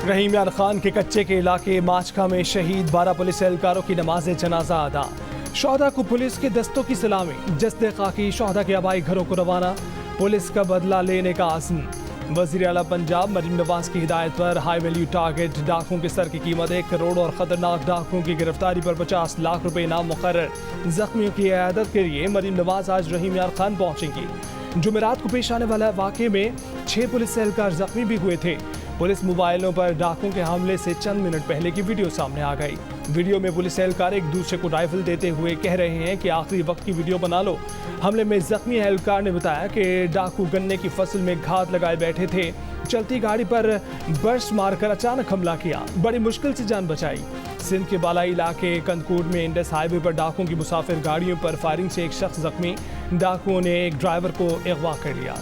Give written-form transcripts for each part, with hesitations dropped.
रहीम यार खान के कच्चे के इलाके माचका में शहीद 12 पुलिस एहलकारों की नमाज जनाजा अदा। शोहदा को पुलिस के दस्तों की सलामी, जस्ते खाकी शोहदा के आबाई घरों को रवाना, पुलिस का बदला लेने का आज़म। वज़ीर आला पंजाब मरीम नवाज की हिदायत पर हाई वैल्यू टारगेट डाकुओं के सर की कीमत 1 करोड़ और खतरनाक डाकुओं की गिरफ्तारी पर 50 लाख रुपए इनाम मुकर्रर। जख्मियों की इयादत के लिए मरीम नवाज आज रहीम यार खान पहुंचेंगी। जुमेरात को पेश आने वाला वाक़े में 6 पुलिस एहलकार जख्मी भी हुए थे। पुलिस मोबाइलों पर डाकुओं के हमले से चंद मिनट पहले की वीडियो सामने आ गई। वीडियो में पुलिस एहलकार एक दूसरे को राइफल देते हुए कह रहे हैं कि आखिरी वक्त की वीडियो बना लो। हमले में जख्मी एहलकार ने बताया कि डाकू गन्ने की फसल में घात लगाए बैठे थे। चलती गाड़ी पर बर्स्ट मारकर अचानक हमला किया, बड़ी मुश्किल से जान बचाई। सिंध के बालाई इलाके कंदकोट में इंडस हाईवे पर डाकुओं की मुसाफिर गाड़ियों पर फायरिंग से एक शख्स जख्मी। डाकुओं ने एक ड्राइवर को अगवा कर लिया।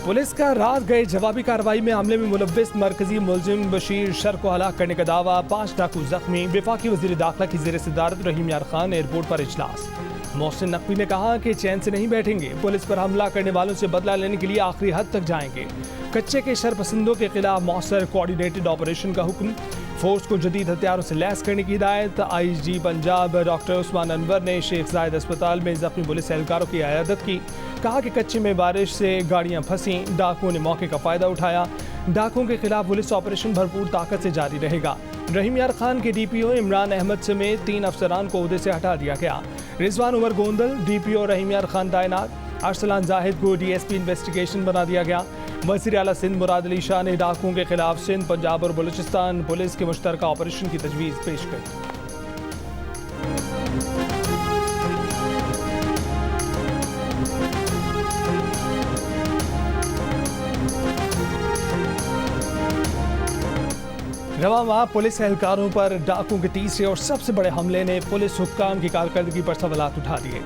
पुलिस का रात गए जवाबी कार्रवाई में हमले में मुलव्विस मरकजी मुलजिम बशीर शर को हलाक करने का दावा, 5 डाकू जख्मी। वफाकी वजीर दाखिला की ज़ेर सदारत रहीम यार खान एयरपोर्ट पर इजलास। मोहसिन नकवी ने कहा कि चैन से नहीं बैठेंगे, पुलिस पर हमला करने वालों से बदला लेने के लिए आखिरी हद तक जाएंगे। कच्चे के शरपसंदों के खिलाफ मौसर कोऑर्डिनेटेड ऑपरेशन का हुक्म। फोर्स को जदीद हथियारों से लैस करने की हिदायत। IG पंजाब डॉक्टर उस्मान अनवर ने शेख जायद अस्पताल में जख्मी पुलिस एहलकारों की इयादत की। कहा कि कच्चे में बारिश से गाड़ियां फंसी, डाकुओं ने मौके का फायदा उठाया। डाकुओं के खिलाफ पुलिस ऑपरेशन भरपूर ताकत से जारी रहेगा। रहीम यार खान के DPO इमरान अहमद समेत 3 अफसरान को ओहदे से हटा दिया गया। रिजवान उमर गोंदल DPO रहीम यार खान तैनात। अरसलान जाहिद को DSP इन्वेस्टिगेशन बना दिया गया। वज़ीर आला सिंध मुराद अली शाह ने डाकुओं के खिलाफ सिंध, पंजाब और बलूचिस्तान पुलिस के मुश्तरका ऑपरेशन की तजवीज़ पेश की। रवा माह पुलिस एहलकारों पर डाकुओं के तीसरे और सबसे बड़े हमले ने पुलिस हुक्काम की कारकर्दगी पर सवालात उठा दिए।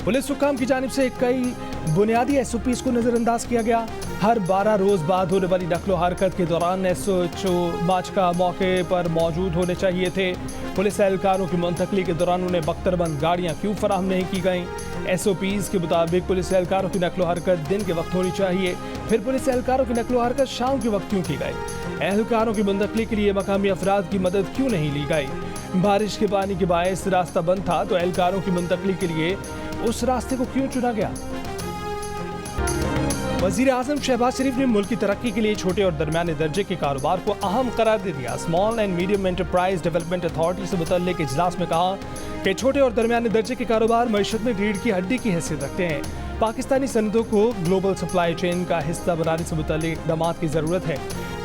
पुलिस हुक्काम की जानिब से कई बुनियादी SOPs को नज़रअंदाज किया गया। हर 12 रोज़ बाद होने वाली नकलो हरकत के दौरान SHO माचका मौके पर मौजूद होने चाहिए थे। पुलिस एहलकारों की मुंतकली के दौरान उन्हें बख्तरबंद गाड़ियाँ क्यों फराहम नहीं की गईं। SOPs के मुताबिक पुलिस एहलकारों की नकलो हरकत दिन के वक्त होनी चाहिए, फिर पुलिस एहलकारों की नकलो हरकत शाम के वक्त क्यों की गई। एहलकारों की मुंतकली के लिए मकामी अफराद की मदद क्यों नहीं ली गई। बारिश के पानी के बायस रास्ता बंद था तो एहलकारों की मुंतकली के लिए उस रास्ते को क्यों चुना गया। वज़ीर आज़म शहबाज शरीफ ने मुल्क की तरक्की के लिए छोटे और दरमियाने दर्जे के कारोबार को अहम करार दे दिया। Small and medium enterprise development authority से मुतल्लिक इजलास में कहा कि छोटे और दरमियाने दर्जे के कारोबार मईशत में रीढ़ की हड्डी की हैसियत रखते हैं। पाकिस्तानी सनदों को ग्लोबल सप्लाई चेन का हिस्सा बनाने से मुतल्लिक इक़दाम की ज़रूरत है।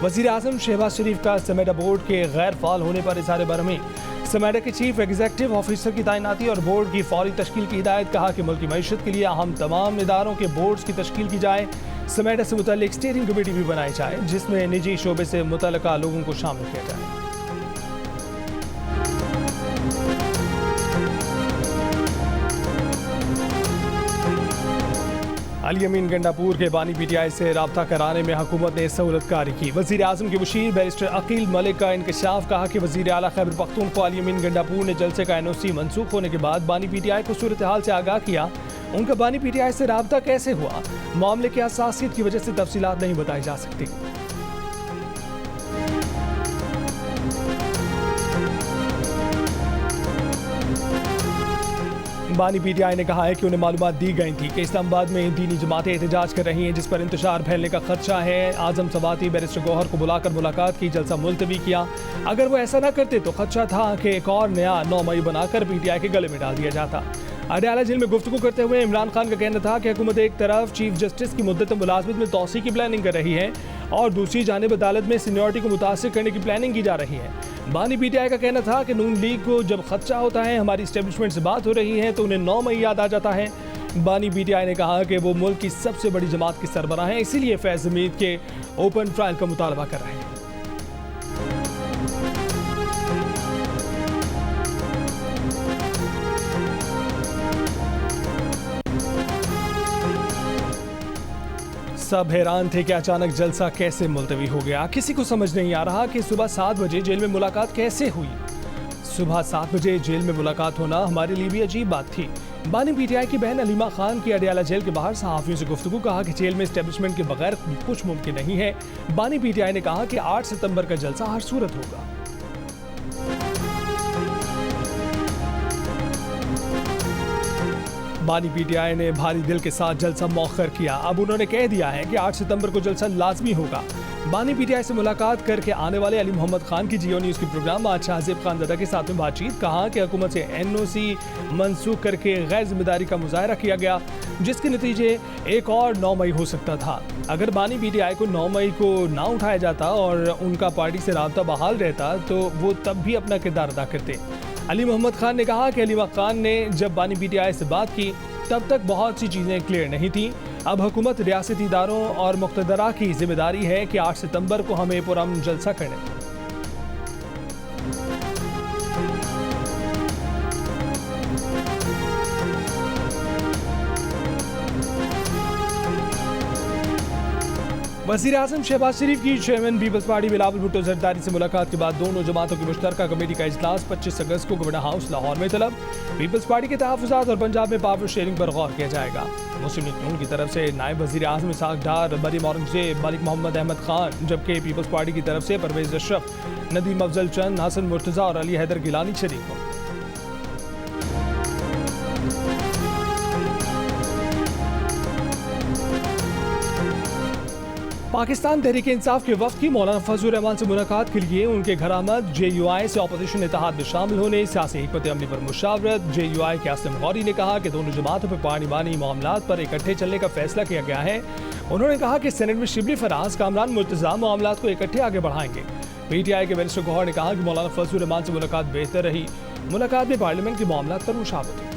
वज़ीर आज़म शहबाज शरीफ का समेडा बोर्ड के गैर फाल होने पर इज़हार बरहमी। समेडा के चीफ एग्जीक्यूटिव ऑफिसर की तैनाती और बोर्ड की फौरी तश्कील की हिदायत। कहा कि मुल्क की मईशत के लिए अहम तमाम इदारों के बोर्ड्स की तश्कील की जाए। समेडा से मुतल्लिक स्टीयरिंग कमेटी भी बनाई जाए जिसमें निजी शोबे से मुतल्लिका लोगों को शामिल किया जाए। अली अमीन गंडापुर के बानी PTI से रब्ता कराने में हुकूमत ने सहूलतकारी की। वज़ीर आज़म के मुशीर बैरिस्टर अकील मलिक का इंकशाफ। कहा कि वज़ीर आला खैबर पख्तूनख्वा अली अमीन गंडापुर ने जलसे का NOC मनसूख होने के बाद बानी PTI को सूरत हाल से आगाह किया। उनका बानी PTI से रब्ता कैसे हुआ, मामले की हसासियत की वजह से तफसीलात नहीं बताई जा सकती। बानी PTI ने कहा है कि उन्हें मालूमात दी गई थी कि इस्लामाबाद में दीनी जमातें एहतजाज कर रही हैं जिस पर इंतशार फैलने का खदशा है। आजम सवाती बैरिस्टर गौहर को बुलाकर मुलाकात की, जलसा मुलतवी किया। अगर वो ऐसा न करते तो खदशा था कि एक और नया 9 मई बनाकर PTI के गले में डाल दिया जाता। अडयाला जेल में गुफ्तगू करते हुए इमरान खान का कहना था कि हुकूमत एक तरफ चीफ जस्टिस की मुद्दत मुलाजमत में तौसी की प्लानिंग कर रही है और दूसरी जानिब अदालत में सीनियरिटी को मुतासिर करने की प्लानिंग की जा रही है। बानी PTI का कहना था कि नून लीग को जब खदशा होता है, हमारी इस्टेब्लिशमेंट से बात हो रही है तो उन्हें 9 मई याद आ जाता है। बानी PTI ने कहा कि वो मुल्क की सबसे बड़ी जमात के सरबराह हैं, इसीलिए फैज़ हमीद के ओपन ट्रायल का मुतालबा कर रहे हैं। सब हैरान थे कि अचानक जलसा कैसे मुलतवी हो गया। किसी को समझ नहीं आ रहा कि सुबह 7 बजे जेल में मुलाकात कैसे हुई। सुबह 7 बजे जेल में मुलाकात होना हमारे लिए भी अजीब बात थी। बानी पीटीआई की बहन अलीमा खान की अडयाला जेल के बाहर सहाफियों से गुफ्तगू, कहा कि जेल में एस्टेब्लिशमेंट के बगैर कुछ मुमकिन नहीं है। बानी पीटीआई ने कहा कि 8 सितंबर का जलसा हर सूरत होगा। बानी पीटीआई ने भारी दिल के साथ जलसा मौखर किया। अब उन्होंने कह दिया है कि 8 सितंबर को जलसा लाजमी होगा। बानी पीटीआई से मुलाकात करके आने वाले अली मोहम्मद खान की जियो न्यूज की प्रोग्राम आज शाहजेब खानजादा के साथ में बातचीत, कहा कि हुकूमत से एनओसी मनसूख करके गैर जिम्मेदारी का मुजाहरा किया गया, जिसके नतीजे एक और 9 मई हो सकता था। अगर बानी पीटीआई को 9 मई को ना उठाया जाता और उनका पार्टी से राब्ता बहाल रहता तो वो तब भी अपना किरदार अदा करते। अली मोहम्मद खान ने कहा कि अलीमा खान ने जब बानी पीटीआई से बात की तब तक बहुत सी चीज़ें क्लियर नहीं थी। अब हुकूमत, रियासती इदारों और मुक़्तदरा की जिम्मेदारी है कि 8 सितंबर को हमें पुरअमन जलसा करने। वज़ीर आज़म शहबाज शरीफ की चेयरमैन पीपल्स पार्टी बिलावल भुट्टो जरदारी से मुलाकात के बाद दोनों जमातों की मुश्तरका कमेटी का इजलास 25 अगस्त को गवर्नर हाउस लाहौर में तलब। पीपल्स पार्टी के तहफ़्फ़ुज़ात और पंजाब में पावर शेयरिंग पर गौर किया जाएगा। मुस्लिम लीग नून की तरफ से नायब वज़ीर आज़म इसहाक़ डार, मरियम औरंगज़ेब, मलिक मोहम्मद अहमद खान, जबकि पीपल्स पार्टी की तरफ से परवेज़ अशरफ, नदीम अफजल चंद, हसन मुर्तज़ा और अली हैदर गिलानी शरीक हों। पाकिस्तान तहरीक इंसाफ के वफ्द की मौलाना फजलुर रहमान से मुलाकात के लिए उनके घर आमद। JUI से अपोजिशन इत्तेहाद में शामिल होने, सियासी हिकमत अमली पर मुशावरत। JUI के असलम गौरी ने कहा कि दोनों जमातों पर पानी मामलात पर इकट्ठे चलने का फैसला किया गया है। उन्होंने कहा कि सेनेट में शिबली फराज, कामरान मुर्तज़ा मामलात को इकट्ठे आगे बढ़ाएंगे। PTI के बैरिस्टर गौहर ने कहा कि मौलाना फजलुर रहमान से मुलाकात बेहतर रही। मुलाकात में पार्लियामेंट के मामलात पर मुशावरत हुई।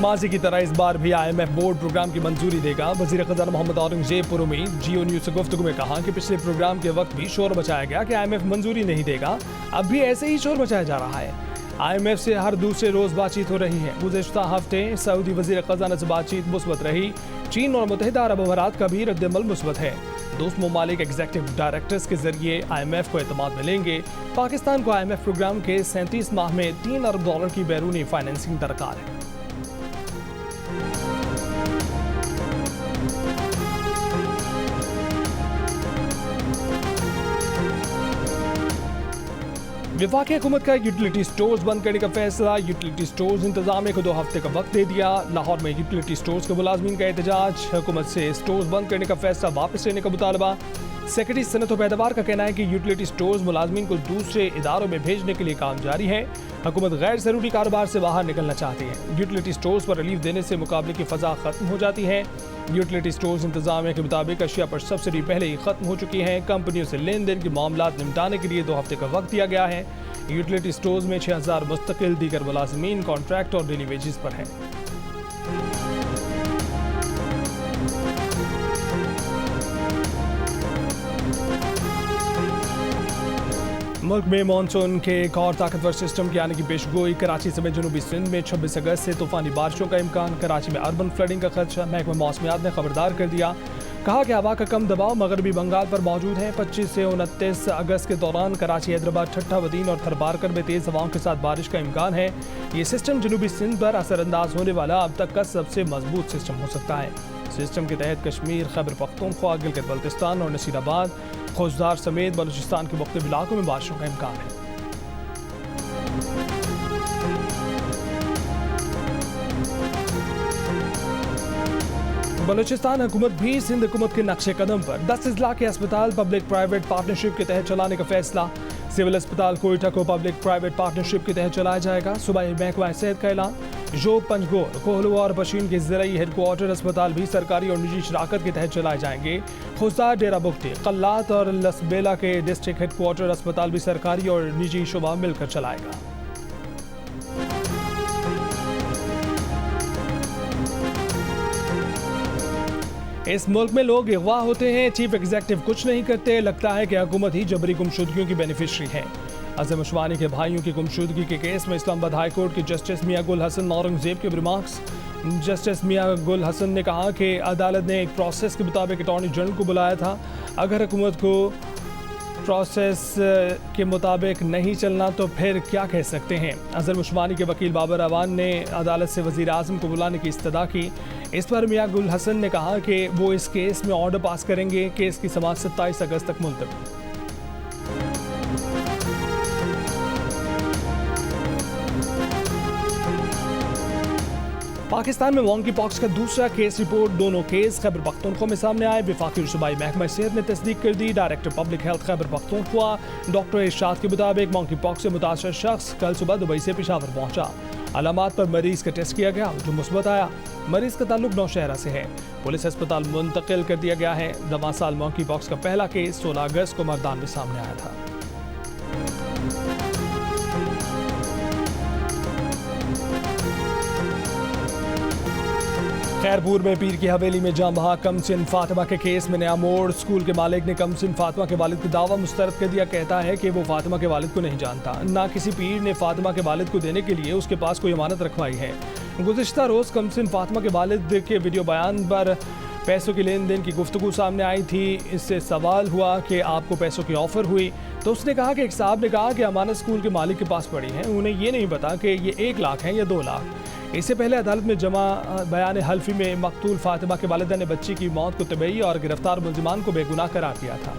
माजी की तरह इस बार भी IMF बोर्ड प्रोग्राम की मंजूरी देगा। वज़ीर ख़ज़ाना मोहम्मद औरंगज़ेब पुरुमी जियो न्यूज़ से गुफ्तगू में कहा कि पिछले प्रोग्राम के वक्त भी शोर मचाया गया कि IMF मंजूरी नहीं देगा, अब भी ऐसे ही शोर मचाया जा रहा है। IMF से हर दूसरे रोज़ बातचीत हो रही है। गुज़िश्ता हफ्ते सऊदी वज़ीर ख़ज़ाना से बातचीत मुस्बत रही। चीन और मुत्तहिदा अरब अमारात का भी रद्द-ए-अमल मुस्बत है। दोस्त ममालिक एग्जीक्यूटिव डायरेक्टर्स के जरिए IMF को एतमाद मिलेंगे। पाकिस्तान को IMF प्रोग्राम के 37 माह में $3 अरब की बैरूनी फाइनेंसिंग दरकार है। वफाकी हुकूमत का यूटिलिटी स्टोर्स बंद करने का फैसला। यूटिलिटी स्टोर्स इंतजामिया को 2 हफ्ते का वक्त दे दिया। लाहौर में यूटिलिटी स्टोर्स के मुलाजमीन का एहतजाज। हुकूमत से स्टोर्स बंद करने का फैसला वापस लेने का मुतालबा। सेक्रेटरी सनत व पैदावार का कहना है कि यूटिलिटी स्टोर्स मुलाजमीन को दूसरे इदारों में भेजने के लिए काम जारी है। हुकूमत गैर ज़रूरी कारोबार से बाहर निकलना चाहती है। यूटिलिटी स्टोर्स पर रिलीफ देने से मुकाबले की फ़ज़ा ख़त्म हो जाती है। यूटिलिटी स्टोर्स इंतजामिया के मुताबिक अशिया पर सब्सिडी पहले ही खत्म हो चुकी है। कंपनियों से लेन देन के मामलात निपटाने के लिए 2 हफ्ते का वक्त दिया गया है। यूटिलिटी स्टोर्स में 6000 मुस्तकिल, दीगर मुलाजमीन कॉन्ट्रैक्ट और डेली वेजेस पर हैं। मुल्क में मानसून के एक और ताकतवर सिस्टम के आने की पेशगोई। कराची समेत जनूबी सिंध में 26 अगस्त से तूफानी बारिशों का इम्कान। कराची में अर्बन फ्लडिंग का खदशा। महकमा मौसमियात ने खबरदार कर दिया, कहा कि हवा का कम दबाव मगरबी बंगाल पर मौजूद है। 25 से 29 अगस्त के दौरान कराची, हैदराबाद, ठट्टा वदीन और थरबारकर में तेज़ हवाओं के साथ बारिश का इम्कान है। ये सिस्टम जनूबी सिंध पर असरअंदाज होने वाला अब तक का सबसे मजबूत सिस्टम हो सकता है। सिस्टम के तहत कश्मीर, खैबर पख्तूनख्वा, गिलगित बल्तिस्तान और नसीराबाद, खोजदार समेत बलूचिस्तान के मुख्तलिफ इलाकों में बारिशों का इम्कान है। बलूचिस्तान हुकूमत भी सिंध हुकूमत के नक्शे कदम पर 10 अजला के अस्पताल पब्लिक प्राइवेट पार्टनरशिप के तहत चलाने का फैसला। सिविल अस्पताल कोयटा को पब्लिक प्राइवेट पार्टनरशिप के तहत चलाया जाएगा। सूबाई महकमा सेहत का ऐलान। जोब, पंजगोर, कोहलुआ और बशीन के ज़िलाई हेडक्वार्टर अस्पताल भी सरकारी और निजी शराकत के तहत चलाए जाएंगे। खुजदार, डेरा बुगटी, कल्लात और लसबेला के डिस्ट्रिक्ट हेडक्वार्टर अस्पताल भी सरकारी और निजी शोबा मिलकर चलाएगा। इस मुल्क में लोग अगवा होते हैं, चीफ एग्जीक्यूटिव कुछ नहीं करते, लगता है कि हुकूमत ही जबरी गुमशुदगियों की बेनिफिशरी है। अज़म उस्मानी के भाइयों की गुमशुदगी के केस में इस्लामाबाद हाई कोर्ट के जस्टिस मियां गुल हसन औरंगजेब के रिमार्क्स। जस्टिस मियां गुल हसन ने कहा कि अदालत ने एक प्रोसेस के मुताबिक अटॉर्नी जनरल को बुलाया था। अगर हुकूमत को प्रोसेस के मुताबिक नहीं चलना तो फिर क्या कह सकते हैं। अज़म उस्मानी के वकील बाबर अवान ने अदालत से वज़ीर आज़म को बुलाने की इस्तदा की। इस पर मियां गुल हसन ने कहा कि वो इस केस में ऑर्डर पास करेंगे। केस की समाअत 27 अगस्त तक मुलतवी। पाकिस्तान में मॉन्की पॉक्स का दूसरा केस रिपोर्ट। दोनों केस खैबर पख्तूनख्वा में सामने आए। वफाकी सूबाई महकमा सेहत ने तस्दीक कर दी। Director public health Khyber Pakhtunkhwa doctor Irshad के मुताबिक मॉन्की पॉक्स से मुतासर शख्स कल सुबह दुबई से पेशावर पहुंचा। अलामात पर मरीज का टेस्ट किया गया जो मुस्बत आया। मरीज का ताल्लुक नौशहरा से है। पुलिस अस्पताल मुंतकिल कर दिया गया है। दमासाल मॉन्की पॉक्स का पहला केस 16 अगस्त को मर्दान में सामने आया था। खैरपुर में पीर की हवेली में जाम बहा कमसिन फातिमा के केस में नया मोड़। स्कूल के मालिक ने कमसिन फातिमा के वालिद का दावा मुस्तरद कर दिया। कहता है कि वो फातिमा के वालिद को नहीं जानता, ना किसी पीर ने फातिमा के वालिद को देने के लिए उसके पास कोई अमानत रखवाई है। गुज़िश्ता रोज़ कमसिन फातिमा के वालिद के वीडियो बयान पर पैसों की लेन देन की गुफ्तगू सामने आई थी। इससे सवाल हुआ कि आपको पैसों की ऑफ़र हुई तो उसने कहा कि एक साहब ने कहा कि अमानत स्कूल के मालिक के पास पड़ी है, उन्हें ये नहीं पता कि ये 1 लाख है या 2 लाख। इससे पहले अदालत में जमा बयान हल्फी में मकतूल फातिमा के वालिदा ने बच्ची की मौत को तबई और गिरफ्तार मुलजिमान को बेगुनाह करार दिया था।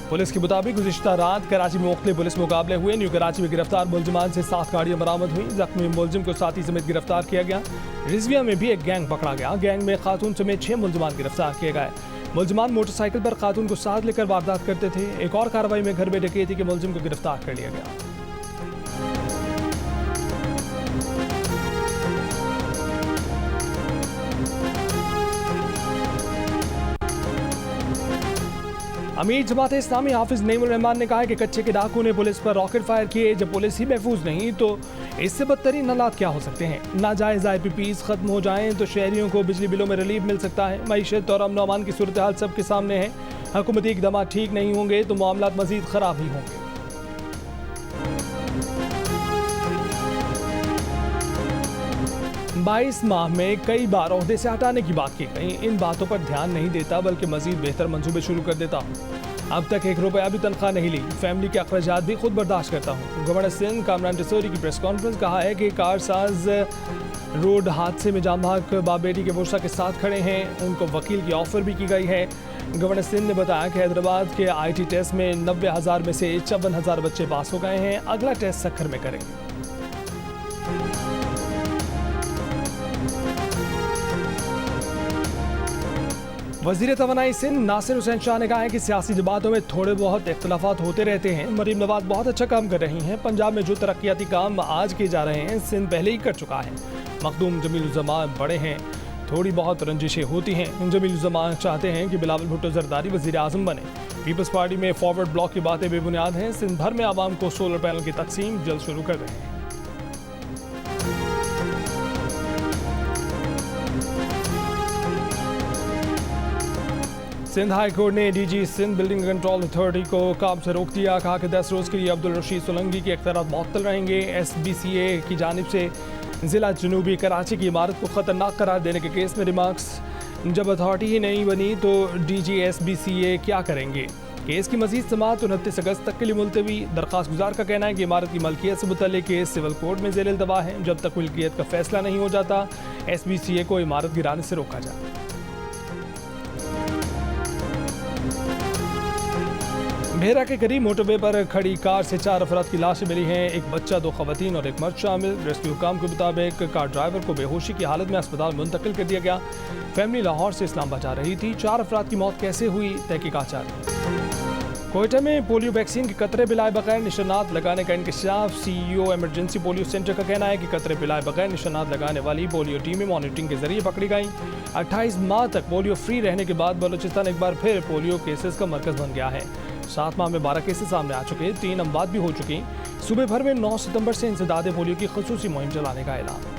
पुलिस के मुताबिक गुज़िश्ता रात कराची में मुख्तलिफ पुलिस मुकाबले हुए। न्यू कराची में गिरफ्तार मुलजिमान से 7 गाड़ियां बरामद हुई। जख्मी मुलजिम को साथी समेत गिरफ्तार किया गया। रिजविया में भी एक गैंग पकड़ा गया। गैंग में खातून समेत 6 मुलजिमान गिरफ्तार किए गए। मुलजिमान मोटरसाइकिल पर खातून को साथ लेकर वारदात करते थे। एक और कार्रवाई में घर में डकैती के मुलजिम को गिरफ्तार कर लिया गया। अमीर जमात इस्लामी हाफिज नईमुर रहमान ने कहा है कि कच्चे के डाकू ने पुलिस पर रॉकेट फायर किए। जब पुलिस ही महफूज नहीं तो इससे बदतरीन हालात क्या हो सकते हैं। नाजायज़ IPPs खत्म हो जाएं तो शहरियों को बिजली बिलों में रिलीफ मिल सकता है। मईशत और अमन अमान की सूरत हाल सबके सामने है। हुकूमती इक़दाम ठीक नहीं होंगे तो मामला मज़ीद ख़राब ही होंगे। 22 माह में कई बार ओहदे से हटाने की बात की गई। इन बातों पर ध्यान नहीं देता बल्कि मजीद बेहतर मंसूबे शुरू कर देता हूँ। अब तक 1 रुपया भी तनख्वाह नहीं ली। फैमिली के अखराजात भी खुद बर्दाश्त करता हूँ। गवर्नर सिंध कामरान टिसोरी की प्रेस कॉन्फ्रेंस कहा है कि कारसाज रोड हादसे में जाम बहक बाप बेटी के वर्षा के साथ खड़े हैं। उनको वकील की ऑफर भी की गई है। गवर्नर सिंध ने बताया कि हैदराबाद के IT टेस्ट में 90,000 में से 54,000 बच्चे पास हो गए हैं। अगला टेस्ट सक्खर में करेंगे। वज़ीर तवानाई सिंध नासिर हुसैन शाह ने कहा है कि सियासी जमातों में थोड़े बहुत इख्तलाफात होते रहते हैं। मरीम नवाज बहुत अच्छा काम कर रही हैं। पंजाब में जो तरक्याती काम आज किए जा रहे हैं सिंध पहले ही कर चुका है। मखदूम जमील ज़मान बड़े हैं, थोड़ी बहुत रंजिशें होती हैं। जमील ज़मान चाहते हैं कि बिलावल भुट्टो जरदारी वज़ीर आज़म बने। पीपल्स पार्टी में फॉरवर्ड ब्लॉक की बातें बेबुनियाद हैं। सिंध भर में आवाम को सोलर पैनल की तकसीम जल्द शुरू कर रहे हैं। सिंध हाई कोर्ट ने DG Sindh Building Control Authority को काम से रोक दिया। कहा कि 10 रोज़ के लिए अब्दुल रशीद सोलंकी के इख्तियारात मुअत्तल रहेंगे। SBCA की जानिब से ज़िला जनूबी कराची की इमारत को ख़तरनाक करार देने के केस में रिमार्क्स। जब अथॉरिटी ही नहीं बनी तो DG SBCA क्या करेंगे। केस की मज़ीद समाअत 29 अगस्त तक के लिए मुलतवी। दरख्वास्त गुजार का कहना है कि इमारत की मलकियत से मुतल्लिक़ केस सिविल कोर्ट में ज़ेर इल्तवा है। जब तक मिल्कियत का फैसला नहीं हो जाता SBCA को इमारत गिराने से रोका जाए। भेरा के करीब मोटरवे पर खड़ी कार से 4 अफराद की लाशें मिली हैं। एक बच्चा, 2 खवातीन और एक मर्द शामिल। रेस्क्यू हुकाम के मुताबिक कार ड्राइवर को बेहोशी की हालत में अस्पताल मुंतकिल कर दिया गया। फैमिली लाहौर से इस्लामाबाद जा रही थी। 4 अफराद की मौत कैसे हुई, तहकीकात जारी। कोयटा में पोलियो वैक्सीन के कतरे पिलाए बगैर निशानात लगाने का इंकशाफ। CEO एमरजेंसी पोलियो सेंटर का कहना है कि कतरे पिलाए बगैर निशानात लगाने वाली पोलियो टीमें मॉनिटरिंग के जरिए पकड़ी गई। 28 माह तक पोलियो फ्री रहने के बाद बलूचिस्तान एक बार फिर पोलियो केसेस का मरकज बन गया है। 7 माह में 12 केसेस सामने आ चुके, 3 अमवात भी हो चुकी। सूबे भर में 9 सितंबर से इंसदाद पोलियो की खुसूसी मुहिम चलाने का ऐलान।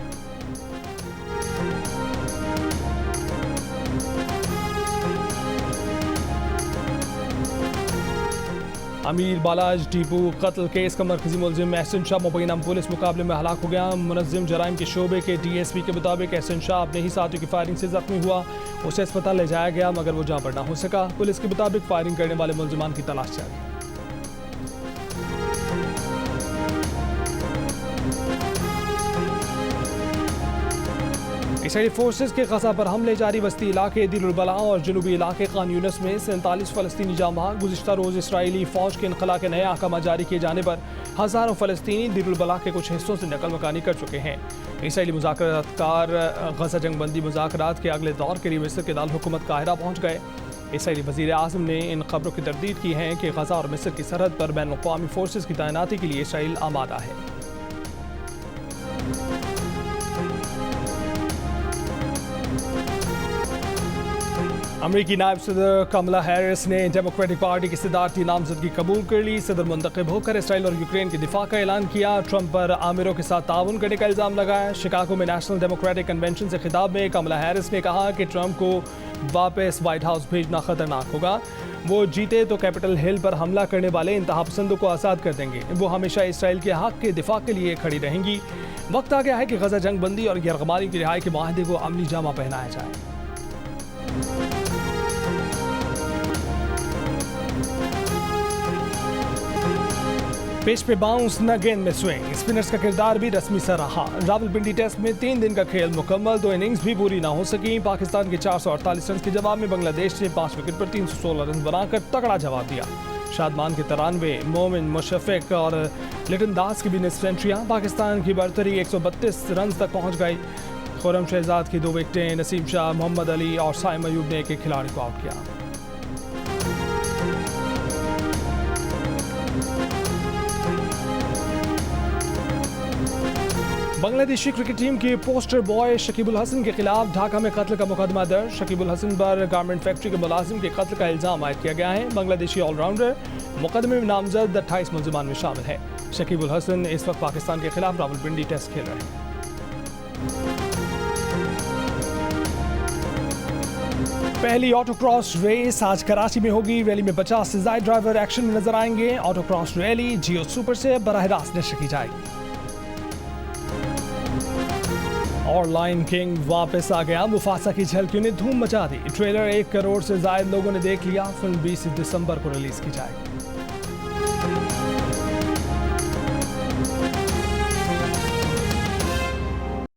अमीर बालाज टीपू कत्ल केस का मरकजी मुलजिम एहसन शाह मुबैना पुलिस मुकाबले में हलाक हो गया। मुनज़्ज़िम जराइम के शोबे के DSP के मुताबिक एहसन शाह अपने ही साथियों की फायरिंग से जख्मी हुआ। उसे अस्पताल ले जाया गया मगर वो जहाँ पर ना हो सका। पुलिस के मुताबिक फायरिंग करने वाले मुलजिमान की तलाश जारी है। इसराइली फोर्सेस के गजा पर हमले जारी। वस्ती इलाके दिल बला और जनूबी इलाके खान यूनिस में 47 फ़लस्तीनी जाँ गुज़िश्ता रोज़ इसराइली फ़ौज के इनखला के नए अहकाम जारी किए जाने पर हज़ारों फ़लस्तीनी दिल बला के कुछ हिस्सों से नकल मकानी कर चुके हैं। इसराइली मुज़ाकरातकार गजा जंगबंदी मुज़ाकरात के अगले दौर के लिए मिस्र के दारुल-हुकूमत काहिरा पहुँच गए। इसराइली वज़ीर आज़म ने इन खबरों की तरदीद की है कि गजा और मिस्र की सरहद पर बैनुल-अक़वामी फोर्सेस की तैनाती के लिए इसराइल आमादा है। अमरीकी नायब सदर कमला हैरिस ने डेमोक्रेटिक पार्टी की सदारती नामजदगी कबूल कर ली। सदर मुंतखब होकर इसराइल और यूक्रेन के दिफा का ऐलान किया। ट्रंप पर आमिरों के साथ ताउन करने का इल्ज़ाम लगाया। शिकागो में नेशनल डेमोक्रेटिक कन्वेंशन से खिताब में कमला हैरिस ने कहा कि ट्रंप को वापस व्हाइट हाउस भेजना खतरनाक होगा। वो जीते तो कैपिटल हिल पर हमला करने वाले इंतहा पसंदों को आज़ाद कर देंगे। वो हमेशा इसराइल के हक के दिफा के लिए खड़ी रहेंगी। वक्त आ गया है कि गजा जंग बंदी और यरगमारी की रिहाई के माहदे को अमली जामा पहनाया जाए। पेश पे बाउंस न गेंद में स्विंग। स्पिनर्स का किरदार भी रस्मी सा रहा। रावलपिंडी टेस्ट में 3 दिन का खेल मुकम्मल। 2 इनिंग्स भी पूरी ना हो सकी। पाकिस्तान के 448 रन के जवाब में बांग्लादेश ने 5 विकेट पर 316 रन बनाकर तगड़ा जवाब दिया। शादमान के 93, मोमिन मुशफ़िक और लिटन दास की भी निस्फ सेंचुरियाँ। पाकिस्तान की बरतरी 132 रन तक पहुँच गई। खुर्रम शहजाद की 2 विकेटें, नसीम शाह, मोहम्मद अली और साइम अयूब ने एक खिलाड़ी को आउट किया। बांग्लादेशी क्रिकेट टीम के पोस्टर बॉय शकीबुल हसन के खिलाफ ढाका में कत्ल का मुकदमा दर्ज। शकीबुल हसन पर गारमेंट फैक्ट्री के मुलाजिम के कत्ल का इल्जाम आयद किया गया है। बांग्लादेशी ऑलराउंडर मुकदमे में नामजद 28 मुलजिमान में शामिल है। शकीबुल हसन इस वक्त पाकिस्तान के खिलाफ रावलपिंडी टेस्ट खेल रहे हैं। पहली ऑटोक्रॉस रेस आज कराची में होगी। रैली में 50 से ज्यादा ड्राइवर एक्शन में नजर आएंगे। ऑटोक्रॉस रैली जियो सुपर से बराह रास्त नशर की जाएगी। और लायन किंग वापस आ गया। मुफासा की झलकियों ने धूम मचा दी। ट्रेलर 1 करोड़ से ज्यादा लोगों ने देख लिया। फिल्म 20 दिसंबर को रिलीज की जाएगी।